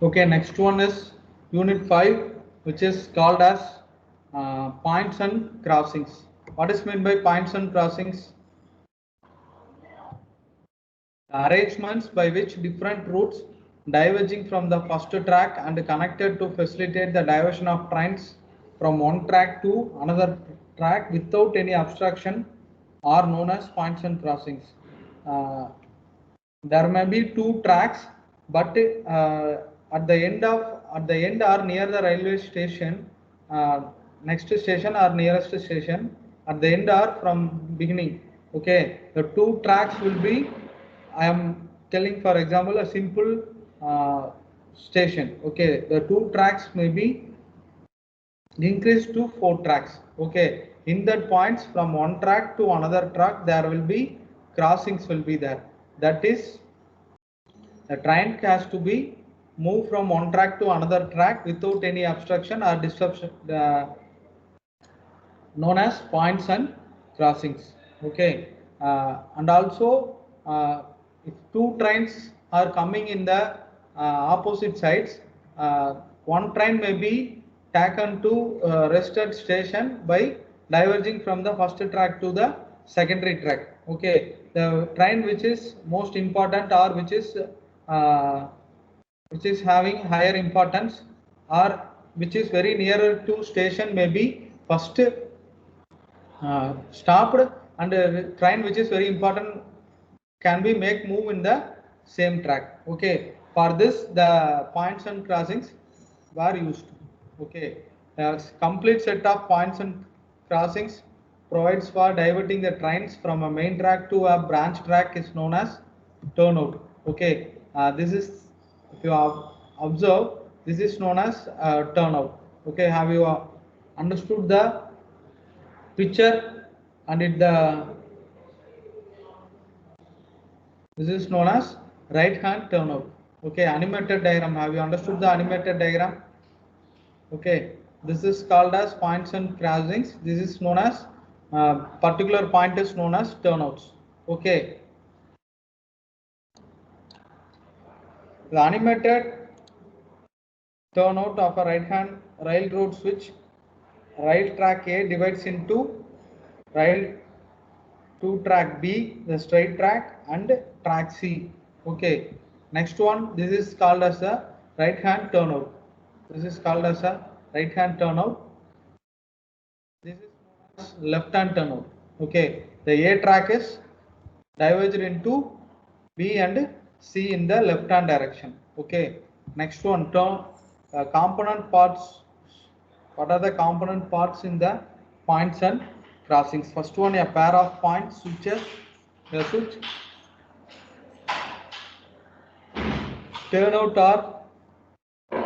Okay, next one is Unit 5, which is called as points and crossings. What is meant by points and crossings? Arrangements by which different routes diverging from the first track and connected to facilitate the diversion of trains from one track to another track without any obstruction are known as points and crossings. Uh, there may be two tracks, but at the end or near the railway station, next station or nearest station, at the end or from beginning. Okay, the two tracks will be, I am telling for example a simple station. Okay, the two tracks may be increased to four tracks. Okay, in that points from one track to another track there will be crossings will be there. That is, the train has to be moved from one track to another track without any obstruction or disruption, known as points and crossings. Okay, and also if two trains are coming in the opposite sides, one train may be taken to rest at station by diverging from the first track to the secondary track. Okay, the train which is most important or uh, which is having higher importance or which is very nearer to station may be first stopped, and train which is very important can be make move in the same track. Okay, for this the points and crossings were used. Okay, a complete set of points and crossings provides for diverting the trains from a main track to a branch track is known as turnout. Okay, this is, if you have observed, this is known as turnout. Okay, have you understood the picture and this is known as right hand turnout. Okay, animated diagram, have you understood the animated diagram? Okay, this is called as points and crossings. This is known as particular point is known as turnouts. Okay, the animated turnout of a right hand railroad switch, rail track A divides into rail to track B, the straight track, and track C. Okay, next one, this is called as a right hand turnout. This is called as a right hand turnout. This is known as left hand turnout. Okay, the A track is diverged into B and C in the left hand direction. Okay, next one, turn component parts. What are the component parts in the points and crossings? First one, a pair of point switches. The switch turnout or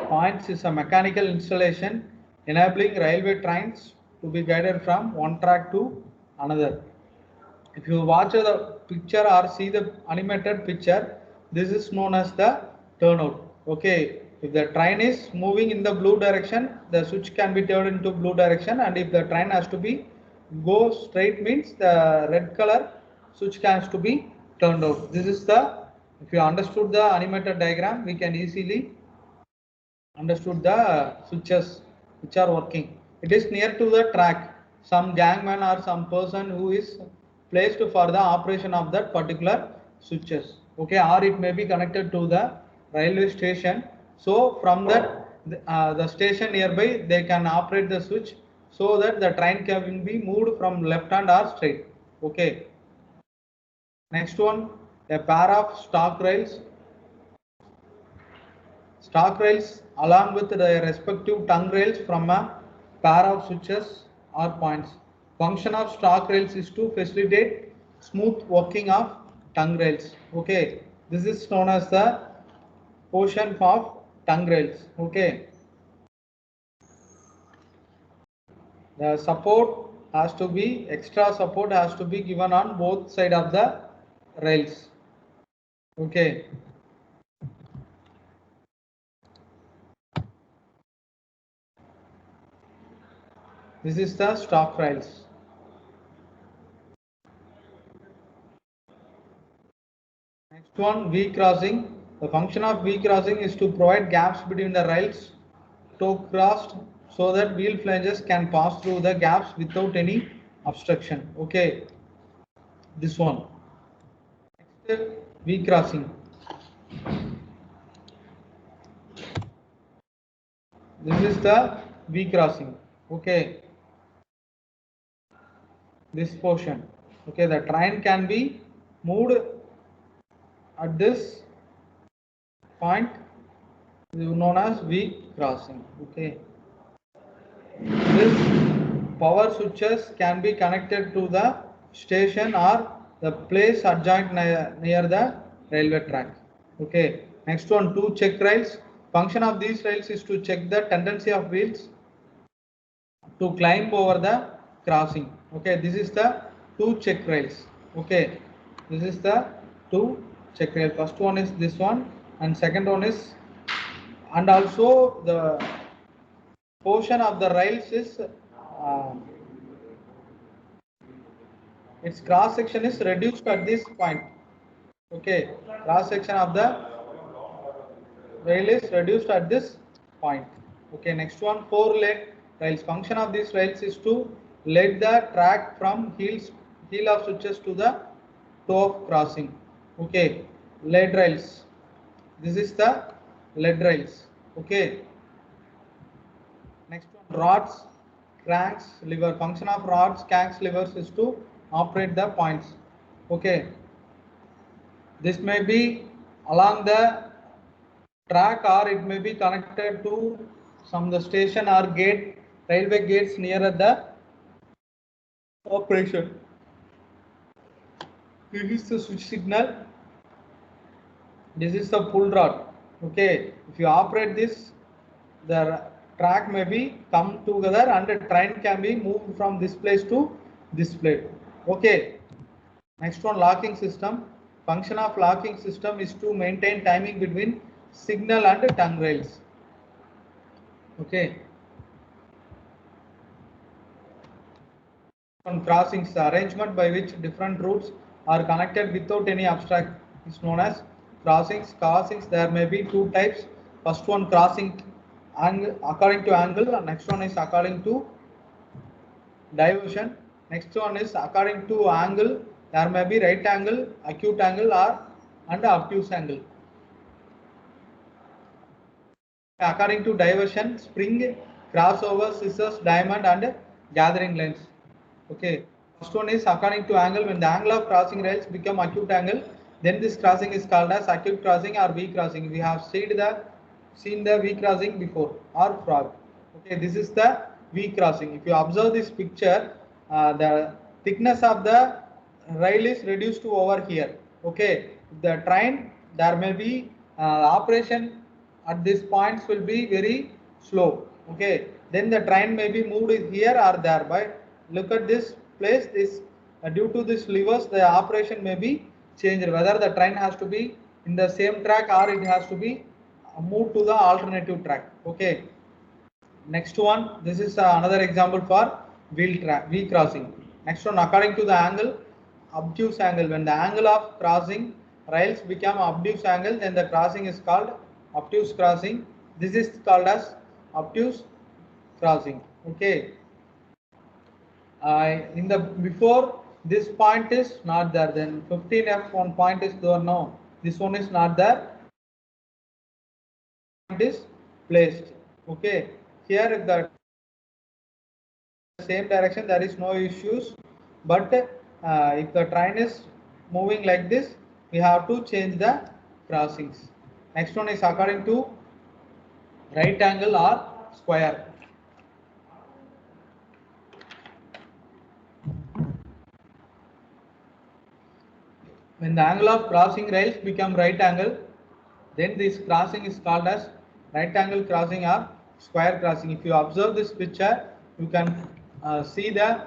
points is a mechanical installation enabling railway trains to be guided from one track to another. If you watch the picture or see the animated picture, this is known as the turnout. Okay, if the train is moving in the blue direction, the switch can be turned into blue direction, and if the train has to be go straight means the red color switch has to be turned out. This is the, if you understood the animated diagram, we can easily understood the switches which are working. It is near to the track. Some gangman or some person who is placed for the operation of that particular switches. Okay, or it may be connected to the railway station. So from that the station nearby they can operate the switch so that the train can be moved from left hand or straight. Okay. Next one, a pair of stock rails. Stock rails along with the respective tongue rails from a pair of switches or points. Function of stock rails is to facilitate smooth working of tongue rails. Okay, this is known as the portion of tongue rails. Okay, the support has to be, extra support has to be given on both side of the rails. Okay. This is the stock rails. Next one, V crossing. The function of V crossing is to provide gaps between the rails to crossed so that wheel flanges can pass through the gaps without any obstruction. Okay, this one. Next, V crossing. This is the V crossing. Okay, this portion. Okay, the train can be moved at this point known as V crossing. Okay, this power switches can be connected to the station or the place adjoined near the railway track. Okay, next one, two check rails. Function of these rails is to check the tendency of wheels to climb over the crossing. Okay, this is the two check rails. Okay, this is the two check rail. First one is this one, and second one is, and also the portion of the rails is its cross section is reduced at this point. Okay, cross section of the rail is reduced at this point. Okay, next one, four leg rails. Function of these rails is to let the track from heel of switches to the toe of crossing. Okay, lead rails. This is the lead rails. Okay. Next one, rods, cranks, lever. Function of rods, cranks, levers is to operate the points. Okay. This may be along the track or it may be connected to some the station or gate, railway gates near the operation. This is the switch signal. This is the pull rod. Okay. If you operate this, the track may be come together and the train can be moved from this place to this place. Okay. Next one, locking system. Function of locking system is to maintain timing between signal and tongue rails. Okay. On crossings, the arrangement by which different routes are connected without any obstacle is known as crossings. Crossings, there may be two types. First one, crossing angle according to angle, and next one is according to diversion. Next one is according to angle. There may be right angle, acute angle, or and obtuse angle. According to diversion, spring, crossover, scissors, diamond, and gathering lines. Okay. First one is according to angle. When the angle of crossing rails become acute angle, then this crossing is called as acute crossing or V crossing. We have seen the V crossing before, or frog. Okay, this is the V crossing. If you observe this picture, the thickness of the rail is reduced to over here. Okay, the train, there may be operation at these points will be very slow. Okay, then the train may be moved here or there. By look at this place, this due to this levers, the operation may be changed. Whether the train has to be in the same track or it has to be moved to the alternative track. Okay. Next one, this is another example for V crossing. Next one, according to the angle, obtuse angle. When the angle of crossing rails become obtuse angle, then the crossing is called obtuse crossing. This is called as obtuse crossing. Okay. In the before this point is not there, then 15F one point is there. No, this one is not there. Point is placed. Okay. Here the same direction, there is no issues, but if the train is moving like this, we have to change the crossings. Next one is according to right angle or square. When the angle of crossing rails become right angle, then this crossing is called as right angle crossing or square crossing. If you observe this picture, you can see the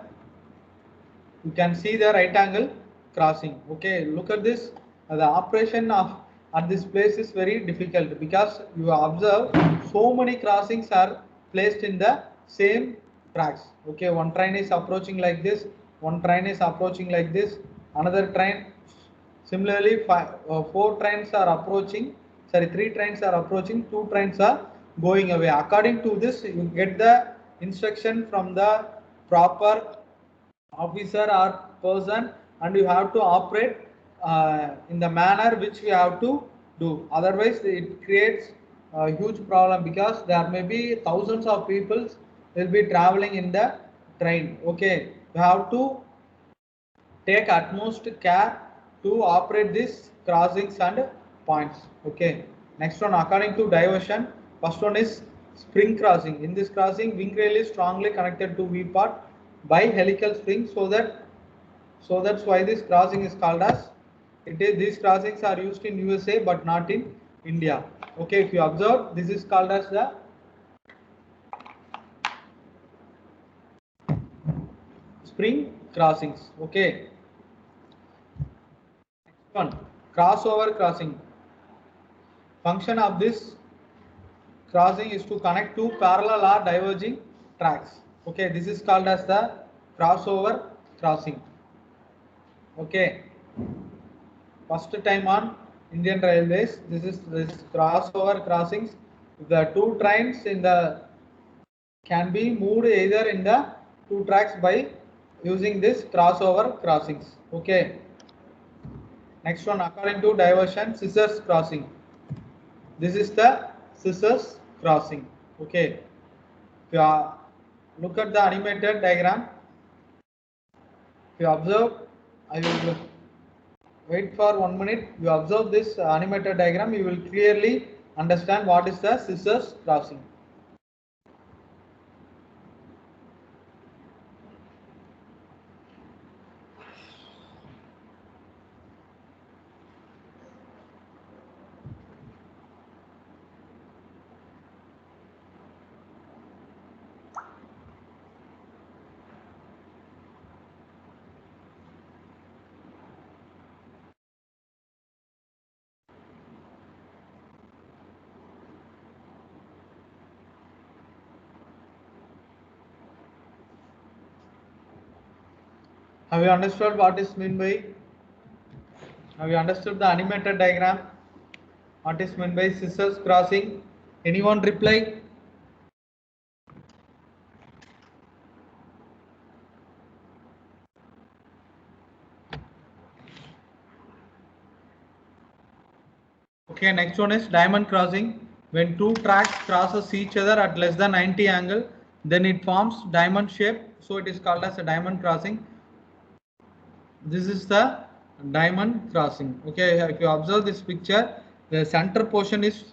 right angle crossing. Okay, look at this. The operation of at this place is very difficult because you observe so many crossings are placed in the same tracks. Okay, one train is approaching like this, one train is approaching like this, another train. Similarly, four trains are approaching sorry, 3 trains are approaching, 2 trains are going away. According to this, you get the instruction from the proper officer or person, and you have to operate in the manner which we have to do. Otherwise, it creates a huge problem, because there may be thousands of people will be traveling in the train. Okay, you have to take utmost care to operate these crossings and points. Okay, next one, according to diversion, first one is spring crossing. In this crossing, wing rail is strongly connected to V part by helical spring, so that's why this crossing is called as it is. These crossings are used in USA but not in India. Okay, if you observe, this is called as the spring crossings. Okay, next one, crossover crossing. Function of this crossing is to connect two parallel or diverging tracks. Okay, this is called as the crossover crossing. Okay, first time on Indian Railways, this crossover crossings. The two trains in the can be moved either in the two tracks by using this crossover crossings. Okay, next one, according to diversion, scissors crossing. This is the scissors crossing. Okay, if you look at the animated diagram, if you observe, I will wait for 1 minute. You observe this animated diagram, you will clearly understand what is the scissors crossing. Have you understood what is meant by? Have you understood the animated diagram? What is meant by scissors crossing? Anyone reply? Okay, next one is diamond crossing. When two tracks crosses each other at less than 90 angle, then it forms diamond shape. So it is called as a diamond crossing. This is the diamond crossing. Okay, if you observe this picture, the center portion is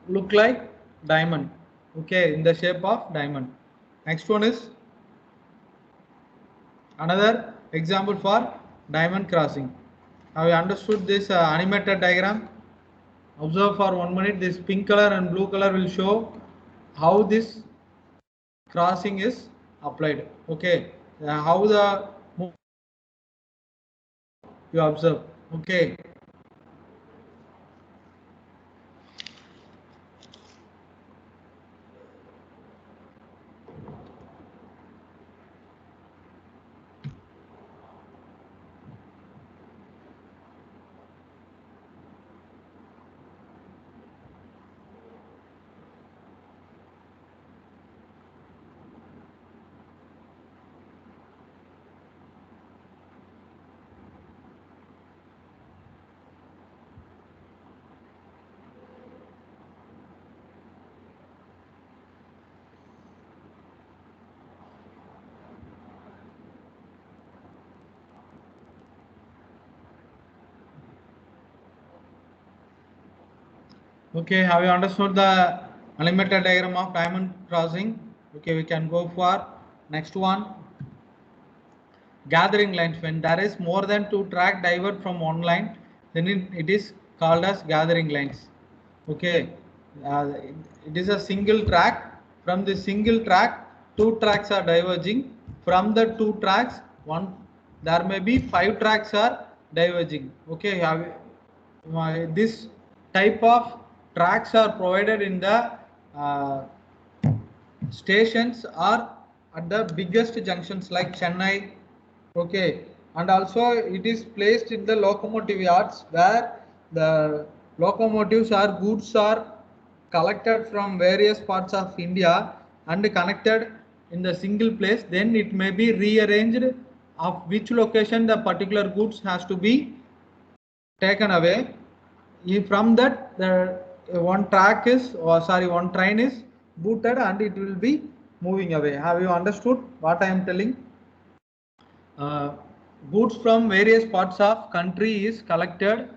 look like diamond. Okay, in the shape of diamond. Next one is another example for diamond crossing. Have you understood this animated diagram? Observe for 1 minute. This pink color and blue color will show how this crossing is applied. Okay, how the you observe. Okay, okay, have you understood the animated diagram of diamond crossing? Okay, we can go for next one. Gathering lines. When there is more than two track divert from one line, then it is called as gathering lines. Okay, it is a single track. From the single track, two tracks are diverging. From the two tracks, one there may be 5 tracks are diverging. Okay, this type of tracks are provided in the stations or at the biggest junctions like Chennai. Okay, and also it is placed in the locomotive yards where the locomotives or goods are collected from various parts of India and connected in the single place, then it may be rearranged of which location the particular goods has to be taken away. From that, the one track is, or sorry, one train is booted and it will be moving away. Have you understood what I am telling? Goods from various parts of country is collected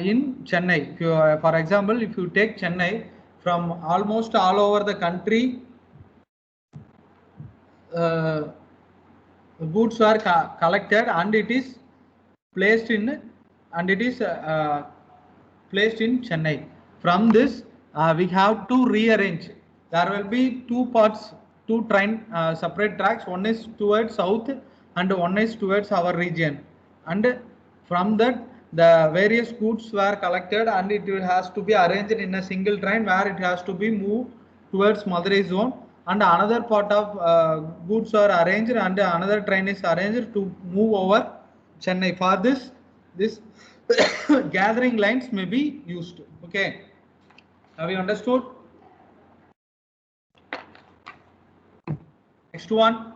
in Chennai. If you, for example, if you take Chennai, from almost all over the country, goods are collected and it is placed in placed in Chennai. From this, we have to rearrange. There will be two parts, two train separate tracks. One is towards south and one is towards our region. And from that, the various goods were collected and it has to be arranged in a single train where it has to be moved towards Madurai zone. And another part of goods are arranged and another train is arranged to move over Chennai. For this gathering lines may be used. Okay, have you understood? Next one,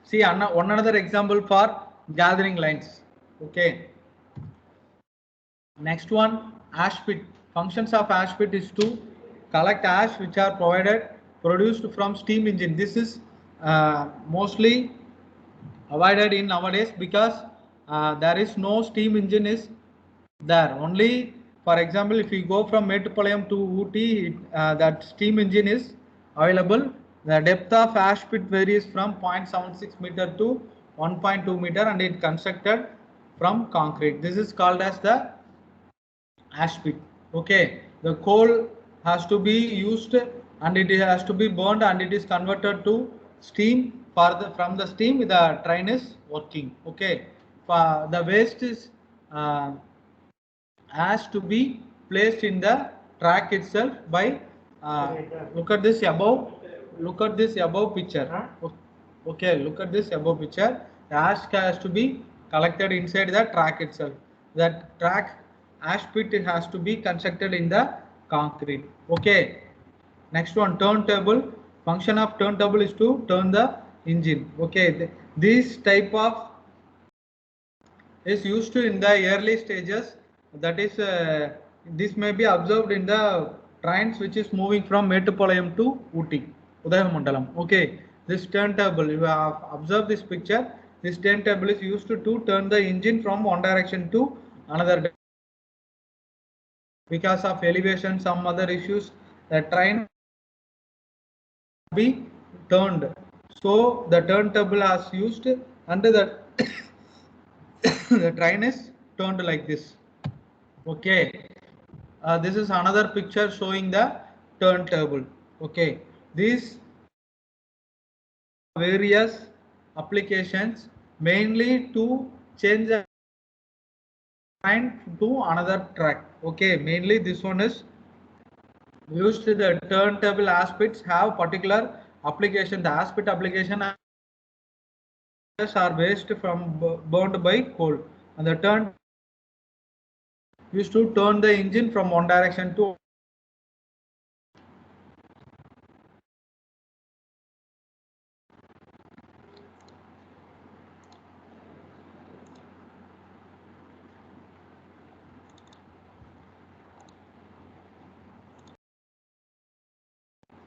see one another example for gathering lines. Okay, next one, ash pit. Functions of ash pit is to collect ash which are produced from steam engine. This is mostly avoided in nowadays because there is no steam engine is there. Only, for example, if you go from Mettupalayam to Ooty, that steam engine is available. The depth of ash pit varies from 0.76 meter to 1.2 meter and it constructed from concrete. This is called as the ash pit. Okay, the coal has to be used and it has to be burned and it is converted to steam. From the steam the train is working. Okay, for the waste is has to be placed in the track itself by look at this above picture. Okay, look at this above picture. The ash has to be collected inside the track itself. That track ash pit has to be constructed in the concrete. Okay, next one, turntable. Function of turntable is to turn the engine. Okay, this type of is used in the early stages. That is, this may be observed in the trains which is moving from Mettupalayam to Ooty, Udayamandalam. Okay, this turntable, you have observed this picture. This turntable is used to turn the engine from one direction to another. Because of elevation, some other issues, the train be turned. So the turntable is used and the the train is turned like this. Okay, this is another picture showing the turntable. Okay, these various applications mainly to change the train to another track. Okay, mainly this one is used. The turntable aspects have particular application. The aspect application are waste from burned by coal, and the turn used to turn the engine from one direction to